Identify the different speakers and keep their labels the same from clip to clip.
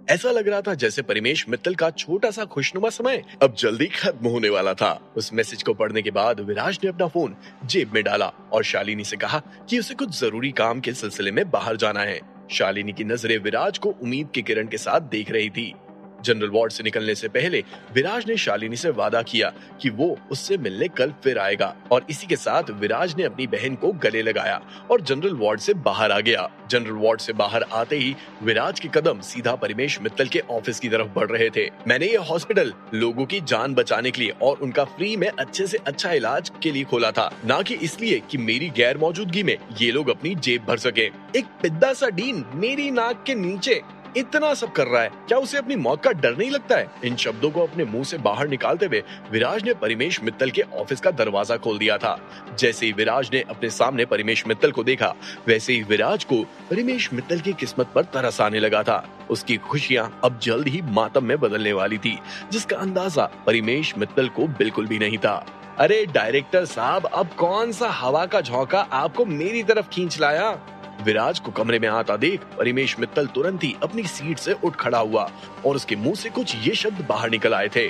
Speaker 1: ऐसा लग रहा था जैसे परिमेश मित्तल का छोटा सा खुशनुमा समय अब जल्दी खत्म होने वाला था। उस मैसेज को पढ़ने के बाद विराज ने अपना फोन जेब में डाला और शालिनी से कहा कि उसे कुछ जरूरी काम के सिलसिले में बाहर जाना है। शालिनी की नजरें विराज को उम्मीद की किरण के साथ देख रही थी। जनरल वार्ड से निकलने से पहले विराज ने शालिनी से वादा किया कि वो उससे मिलने कल फिर आएगा और इसी के साथ विराज ने अपनी बहन को गले लगाया और जनरल वार्ड से बाहर आ गया। जनरल वार्ड से बाहर आते ही विराज के कदम सीधा परिमेश मित्तल के ऑफिस की तरफ बढ़ रहे थे। मैंने ये हॉस्पिटल लोगों की जान बचाने के लिए और उनका फ्री में अच्छे से अच्छा इलाज के लिए खोला था, ना कि इसलिए कि मेरी गैर मौजूदगी में ये लोग अपनी जेब भर सके। एक पिद्दा सा डीन मेरी नाक के नीचे इतना सब कर रहा है, क्या उसे अपनी मौत का डर नहीं लगता है? इन शब्दों को अपने मुंह से बाहर निकालते हुए विराज ने परिमेश मित्तल के ऑफिस का दरवाजा खोल दिया था। जैसे ही विराज ने अपने सामने परिमेश मित्तल को देखा, वैसे ही विराज को परिमेश मित्तल की किस्मत पर तरस आने लगा था। उसकी खुशियां अब जल्द ही मातम में बदलने वाली थी, जिसका अंदाजा परिमेश मित्तल को बिल्कुल भी नहीं था। अरे डायरेक्टर साहब, अब कौन सा हवा का झोंका आपको मेरी तरफ खींच लाया? विराज को कमरे में आता देख परिमेश मित्तल तुरंत ही अपनी सीट से उठ खड़ा हुआ और उसके मुंह से कुछ ये शब्द बाहर निकल आए थे।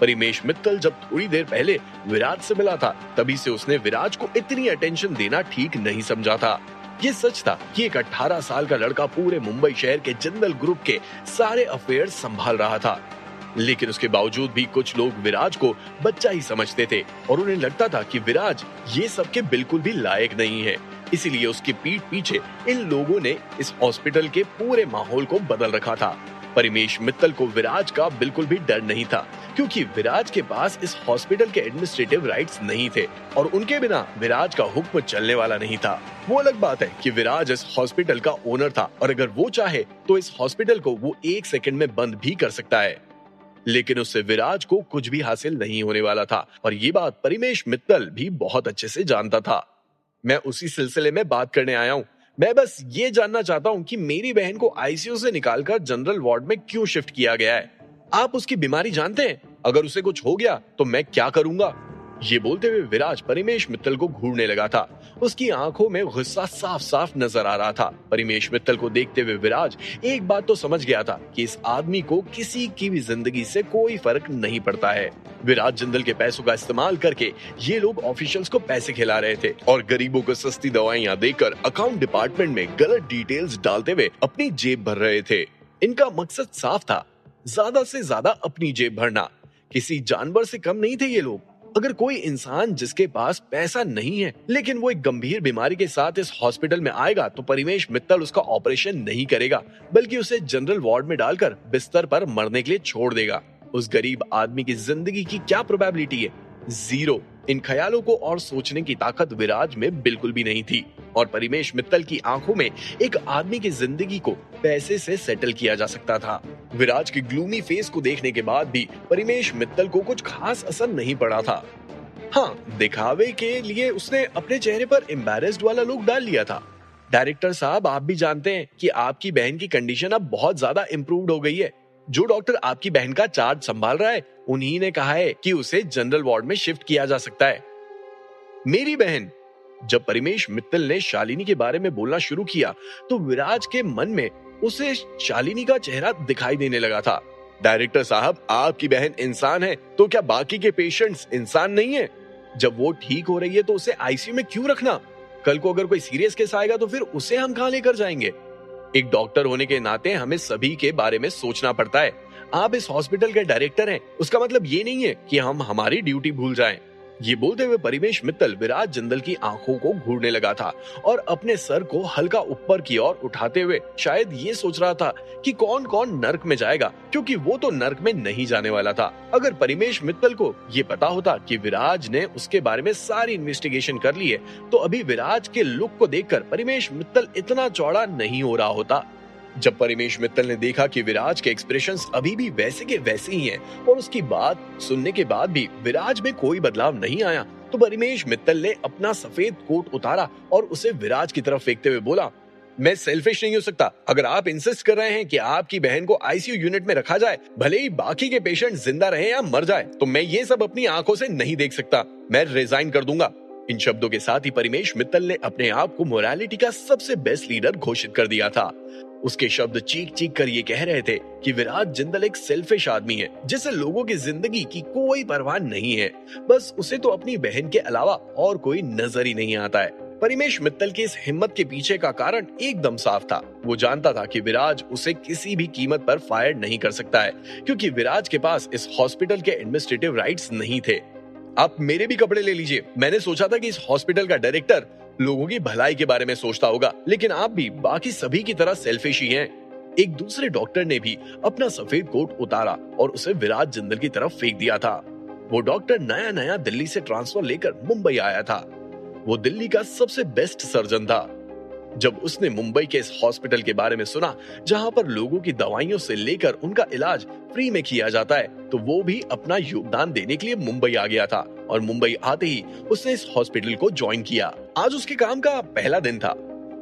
Speaker 1: परिमेश मित्तल जब थोड़ी देर पहले विराज से मिला था, तभी से उसने विराज को इतनी अटेंशन देना ठीक नहीं समझा था। ये सच था कि एक 18 साल का लड़का पूरे मुंबई शहर के जिंदल ग्रुप के सारे अफेयर संभाल रहा था, लेकिन उसके बावजूद भी कुछ लोग विराज को बच्चा ही समझते थे और उन्हें लगता था कि विराज ये सब के बिल्कुल भी लायक नहीं है। इसीलिए उसकी पीठ पीछे इन लोगों ने इस हॉस्पिटल के पूरे माहौल को बदल रखा था। परिमेश मित्तल को विराज का बिल्कुल भी डर नहीं था, क्योंकि विराज के पास इस हॉस्पिटल के एडमिनिस्ट्रेटिव राइट्स नहीं थे और उनके बिना विराज का हुक्म चलने वाला नहीं था। वो अलग बात है कि विराज इस हॉस्पिटल का ओनर था और अगर वो चाहे तो इस हॉस्पिटल को वो 1 सेकंड में बंद भी कर सकता है, लेकिन उससे विराज को कुछ भी हासिल नहीं होने वाला था और ये बात परिमेश मित्तल भी बहुत अच्छे से जानता था। मैं उसी सिलसिले में बात करने आया हूँ। मैं बस ये जानना चाहता हूँ कि मेरी बहन को आईसीयू से निकालकर जनरल वार्ड में क्यों शिफ्ट किया गया है? आप उसकी बीमारी जानते हैं? अगर उसे कुछ हो गया तो मैं क्या करूंगा? ये बोलते हुए विराज परिमेश मित्तल को घूरने लगा था। उसकी आंखों में गुस्सा साफ साफ नजर आ रहा था। परिमेश मित्तल को देखते हुए विराज एक बात तो समझ गया था कि इस आदमी को किसी की भी जिंदगी से कोई फर्क नहीं पड़ता है। विराज जिंदल के पैसों का इस्तेमाल करके ये लोग ऑफिशियल्स को पैसे खिला रहे थे और गरीबों को सस्ती दवाइयां देकर अकाउंट डिपार्टमेंट में गलत डिटेल्स डालते हुए अपनी जेब भर रहे थे। इनका मकसद साफ था, ज्यादा से ज्यादा अपनी जेब भरना। किसी जानवर से कम नहीं थे ये लोग। अगर कोई इंसान जिसके पास पैसा नहीं है लेकिन वो एक गंभीर बीमारी के साथ इस हॉस्पिटल में आएगा तो परिमेश मित्तल उसका ऑपरेशन नहीं करेगा, बल्कि उसे जनरल वार्ड में डालकर बिस्तर पर मरने के लिए छोड़ देगा। उस गरीब आदमी की जिंदगी की क्या प्रोबेबिलिटी है? 0। इन ख्यालों को और सोचने की ताकत विराज में बिल्कुल भी नहीं थी और परिमेश मित्तल की आंखों में एक आदमी की जिंदगी को पैसे से सेटल किया जा सकता था। विराज की ग्लूमी फेस को देखने के बाद भी परिमेश मित्तल को कुछ खास असर नहीं पड़ा था। हाँ, दिखावे के लिए उसने अपने चेहरे पर एम्बैरेस्ड वाला लुक डाल लिया था। डायरेक्टर साहब, आप भी जानते हैं कि आपकी बहन की कंडीशन अब बहुत ज्यादा इम्प्रूव्ड हो गई है। जो डॉक्टर आपकी बहन का चार्ज संभाल रहा है, उन्हीं ने कहा है कि उसे जनरल वार्ड में शिफ्ट किया जा सकता है। मेरी बहन? जब परिमेश मित्तल ने शालिनी के बारे में बोलना शुरू किया तो विराज के मन में उसे शालिनी का चेहरा दिखाई देने लगा था। डायरेक्टर साहब, आपकी बहन इंसान है तो क्या बाकी के पेशेंट्स इंसान नहीं है? जब वो ठीक हो रही है तो उसे आईसीयू में क्यों रखना? कल को अगर कोई सीरियस केस आएगा तो फिर उसे हम कहां लेकर जाएंगे? एक डॉक्टर होने के नाते हमें सभी के बारे में सोचना पड़ता है। आप इस हॉस्पिटल के डायरेक्टर हैं, उसका मतलब ये नहीं है कि हम हमारी ड्यूटी भूल जाएं। ये बोलते हुए परिमेश मित्तल विराज जिंदल की आंखों को घूरने लगा था और अपने सर को हल्का ऊपर की ओर उठाते हुए शायद ये सोच रहा था कि कौन कौन नर्क में जाएगा, क्योंकि वो तो नर्क में नहीं जाने वाला था। अगर परिमेश मित्तल को ये पता होता कि विराज ने उसके बारे में सारी इन्वेस्टिगेशन कर ली है तो अभी विराज के लुक को देखकर परिमेश मित्तल इतना चौड़ा नहीं हो रहा होता। जब परिमेश मित्तल ने देखा कि विराज के एक्सप्रेशंस अभी भी वैसे के वैसे ही हैं और उसकी बात सुनने के बाद भी विराज में कोई बदलाव नहीं आया, तो परिमेश मित्तल ने अपना सफेद कोट उतारा और उसे विराज की तरफ फेंकते हुए बोला, मैं सेल्फिश नहीं हो सकता। अगर आप इंसिस्ट कर रहे हैं कि आपकी बहन को आईसीयू यूनिट में रखा जाए, भले ही बाकी के पेशेंट जिंदा रहे या मर जाए, तो मैं ये सब अपनी आंखों से नहीं देख सकता। मैं रिजाइन कर दूंगा। इन शब्दों के साथ ही परिमेश मित्तल ने अपने आप को मोरालिटी का सबसे बेस्ट लीडर घोषित कर दिया था। उसके शब्द चीख चीख कर ये कह रहे थे कि विराज जिंदल एक सेल्फिश आदमी है, जिसे लोगों की जिंदगी की कोई परवाह नहीं है। बस उसे तो अपनी बहन के अलावा और कोई नजर ही नहीं आता है। परिमेश मित्तल की इस हिम्मत के पीछे का कारण एकदम साफ था। वो जानता था कि विराज उसे किसी भी कीमत पर फायर नहीं कर सकता है, क्योंकि विराज के पास इस हॉस्पिटल के एडमिनिस्ट्रेटिव राइट्स नहीं थे। आप मेरे भी कपड़े ले लीजिए। मैंने सोचा था कि इस हॉस्पिटल का डायरेक्टर लोगों की भलाई के बारे में सोचता होगा, लेकिन आप भी बाकी सभी की तरह सेल्फिश ही हैं। एक दूसरे डॉक्टर ने भी अपना सफेद कोट उतारा और उसे विराज जिंदल की तरफ फेंक दिया था। वो डॉक्टर नया नया दिल्ली से ट्रांसफर लेकर मुंबई आया था। वो दिल्ली का सबसे बेस्ट सर्जन था। जब उसने मुंबई के इस हॉस्पिटल के बारे में सुना, जहां पर लोगों की दवाइयों से लेकर उनका इलाज फ्री में किया जाता है, तो वो भी अपना योगदान देने के लिए मुंबई आ गया था। और मुंबई आते ही उसने इस हॉस्पिटल को ज्वाइन किया। आज उसके काम का पहला दिन था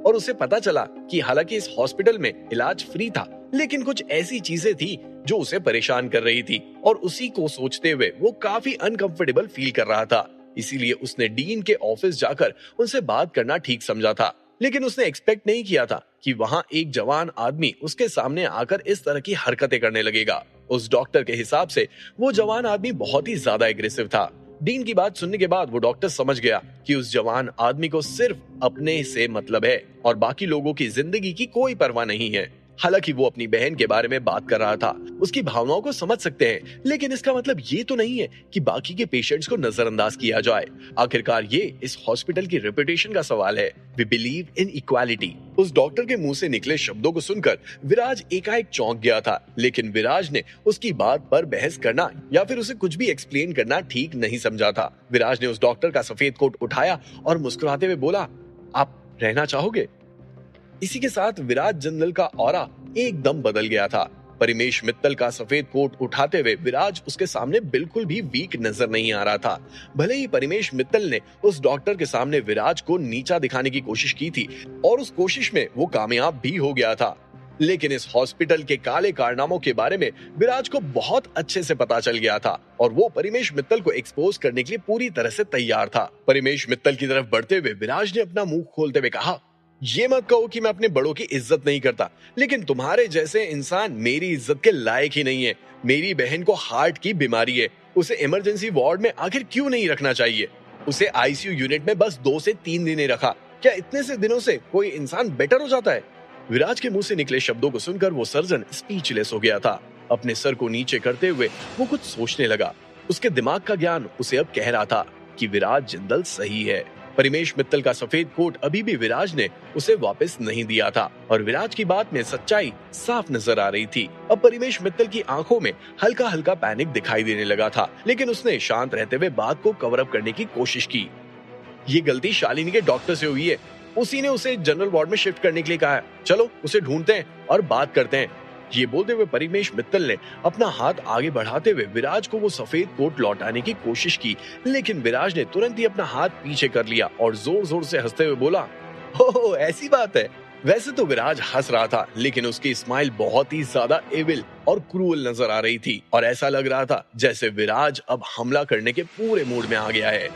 Speaker 1: और उसे पता चला कि हालांकि इस हॉस्पिटल में इलाज फ्री था, लेकिन कुछ ऐसी चीजें थी जो उसे परेशान कर रही थी, और उसी को सोचते हुए वो काफी अनकंफर्टेबल फील कर रहा था। इसीलिए उसने डीन के ऑफिस जाकर उनसे बात करना ठीक समझा था। लेकिन उसने एक्सपेक्ट नहीं किया था कि वहां एक जवान आदमी उसके सामने आकर इस तरह की हरकतें करने लगेगा। उस डॉक्टर के हिसाब से वो जवान आदमी बहुत ही ज्यादा एग्रेसिव था। डीन की बात सुनने के बाद वो डॉक्टर समझ गया कि उस जवान आदमी को सिर्फ अपने से मतलब है और बाकी लोगों की जिंदगी की कोई परवाह नहीं है। हालांकि वो अपनी बहन के बारे में बात कर रहा था, उसकी भावनाओं को समझ सकते हैं, लेकिन इसका मतलब ये तो नहीं है कि बाकी के पेशेंट्स को नजरअंदाज किया जाए। आखिरकार ये इस हॉस्पिटल की रेपुटेशन का सवाल है। We believe in equality. उस डॉक्टर के मुंह से निकले शब्दों को सुनकर विराज एकाएक चौंक गया था, लेकिन विराज ने उसकी बात पर बहस करना या फिर उसे कुछ भी एक्सप्लेन करना ठीक नहीं समझा था। विराज ने उस डॉक्टर का सफेद कोट उठाया और मुस्कुराते हुए बोला, आप रहना चाहोगे? इसी के साथ विराज जिंदल का ऑरा एकदम बदल गया था। परिमेश मित्तल का सफेद कोट उठाते हुए विराज उसके सामने बिल्कुल भी वीक नजर नहीं आ रहा था। भले ही परिमेश मित्तल ने उस डॉक्टर के सामने विराज को नीचा दिखाने की कोशिश की थी और उस कोशिश में वो कामयाब भी हो गया था, लेकिन इस हॉस्पिटल के काले कारनामों के बारे में विराज को बहुत अच्छे से पता चल गया था और वो परिमेश मित्तल को एक्सपोज करने के लिए पूरी तरह से तैयार था। परिमेश मित्तल की तरफ बढ़ते हुए विराज ने अपना मुंह खोलते हुए कहा, ये मत कहो कि मैं अपने बड़ों की इज्जत नहीं करता, लेकिन तुम्हारे जैसे इंसान मेरी इज्जत के लायक ही नहीं है। मेरी बहन को हार्ट की बीमारी है, उसे इमरजेंसी वार्ड में आखिर क्यों नहीं रखना चाहिए? उसे आईसीयू यूनिट में बस 2 से 3 दिन रखा। क्या इतने से दिनों से कोई इंसान बेटर हो जाता है? विराज के मुंह से निकले शब्दों को सुनकर वो सर्जन स्पीचलेस हो गया था। अपने सर को नीचे करते हुए वो कुछ सोचने लगा। उसके दिमाग का ज्ञान उसे अब कह रहा था कि विराज जिंदल सही है। परिमेश मित्तल का सफेद कोट अभी भी विराज ने उसे वापस नहीं दिया था और विराज की बात में सच्चाई साफ नजर आ रही थी। अब परिमेश मित्तल की आंखों में हल्का हल्का पैनिक दिखाई देने लगा था, लेकिन उसने शांत रहते हुए बात को कवर अप करने की कोशिश की। ये गलती शालिनी के डॉक्टर से हुई है। उसी ने उसे जनरल वार्ड में शिफ्ट करने के लिए कहा है। चलो उसे ढूंढते हैं और बात करते हैं। ये बोलते हुए परिमेश मित्तल ने अपना हाथ आगे बढ़ाते हुए विराज को वो सफेद कोट लौटाने की कोशिश की, लेकिन विराज ने तुरंत ही अपना हाथ पीछे कर लिया और जोर जोर से हंसते हुए बोला, हो ऐसी बात है। वैसे तो विराज हंस रहा था, लेकिन उसकी स्माइल बहुत ही ज्यादा एविल और क्रूअल नजर आ रही थी और ऐसा लग रहा था जैसे विराज अब हमला करने के पूरे मूड में आ गया है।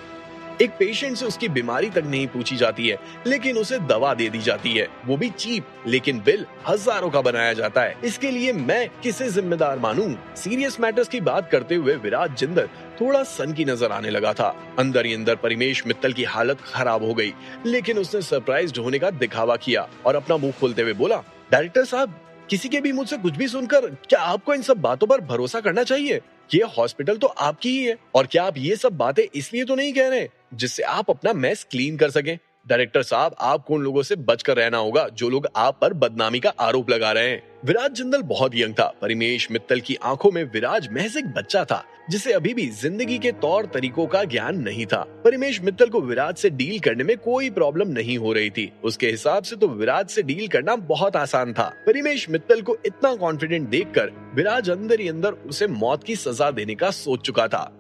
Speaker 1: एक पेशेंट से उसकी बीमारी तक नहीं पूछी जाती है, लेकिन उसे दवा दे दी जाती है, वो भी चीप, लेकिन बिल हजारों का बनाया जाता है। इसके लिए मैं किसे जिम्मेदार मानूं? सीरियस मैटर्स की बात करते हुए विराज जिंदल थोड़ा सन की नजर आने लगा था। अंदर ही अंदर परिमेश मित्तल की हालत खराब हो गई, लेकिन उसने सरप्राइज्ड होने का दिखावा किया और अपना मुंह खोलते हुए बोला, डायरेक्टर साहब, किसी के भी मुझ से कुछ भी सुनकर क्या आपको इन सब बातों पर भरोसा करना चाहिए? ये हॉस्पिटल तो आपकी ही है, और क्या आप ये सब बातें इसलिए तो नहीं कह रहे जिससे आप अपना मेस क्लीन कर सकें? डायरेक्टर साहब, आपको उन लोगों से बचकर रहना होगा जो लोग आप पर बदनामी का आरोप लगा रहे हैं। विराज जिंदल बहुत यंग था। परिमेश मित्तल की आंखों में विराज महज एक बच्चा था जिसे अभी भी जिंदगी के तौर तरीकों का ज्ञान नहीं था। परिमेश मित्तल को विराज से डील करने में कोई प्रॉब्लम नहीं हो रही थी। उसके हिसाब से तो विराज से डील करना बहुत आसान था। परिमेश मित्तल को इतना कॉन्फिडेंट देखकर विराज अंदर ही अंदर उसे मौत की सजा देने का सोच चुका था।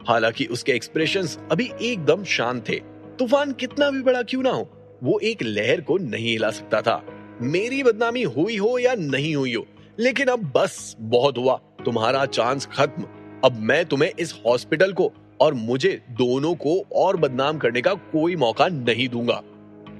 Speaker 1: हालांकि उसके एक्सप्रेशंस अभी एकदम शांत थे। तूफान कितना भी बड़ा क्यों ना हो, वो एक लहर को नहीं हिला सकता था। मेरी बदनामी हुई हो या नहीं हुई हो, लेकिन अब बस बहुत हुआ। तुम्हारा चांस खत्म। अब मैं तुम्हें इस हॉस्पिटल को और मुझे दोनों को और बदनाम करने का कोई मौका नहीं दूंगा।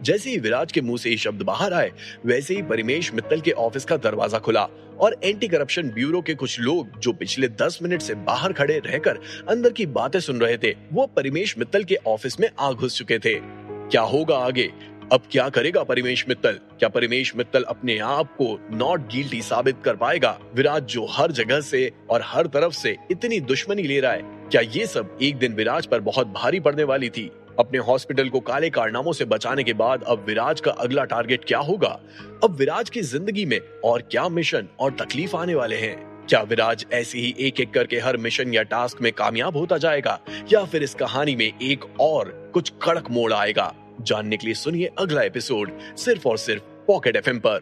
Speaker 1: जैसे ही विराज के मुंह से ये शब्द बाहर आए, वैसे ही परिमेश मित्तल के ऑफिस का दरवाजा खुला और एंटी करप्शन ब्यूरो के कुछ लोग जो पिछले 10 मिनट से बाहर खड़े रहकर अंदर की बातें सुन रहे थे, वो परिमेश मित्तल के ऑफिस में आ घुस चुके थे। क्या होगा आगे? अब क्या करेगा परिमेश मित्तल? क्या परिमेश मित्तल अपने आप को नॉट गिल्टी साबित कर पाएगा? विराज जो हर जगह से और हर तरफ से इतनी दुश्मनी ले रहा है, क्या ये सब एक दिन विराज पर बहुत भारी पड़ने वाली थी? अपने हॉस्पिटल को काले कारनामों से बचाने के बाद अब विराज का अगला टारगेट क्या होगा? अब विराज की जिंदगी में और क्या मिशन और तकलीफ आने वाले हैं? क्या विराज ऐसे ही एक एक करके हर मिशन या टास्क में कामयाब होता जाएगा, या फिर इस कहानी में एक और कुछ कड़क मोड़ आएगा? जानने के लिए सुनिए अगला एपिसोड सिर्फ और सिर्फ पॉकेट एफएम पर।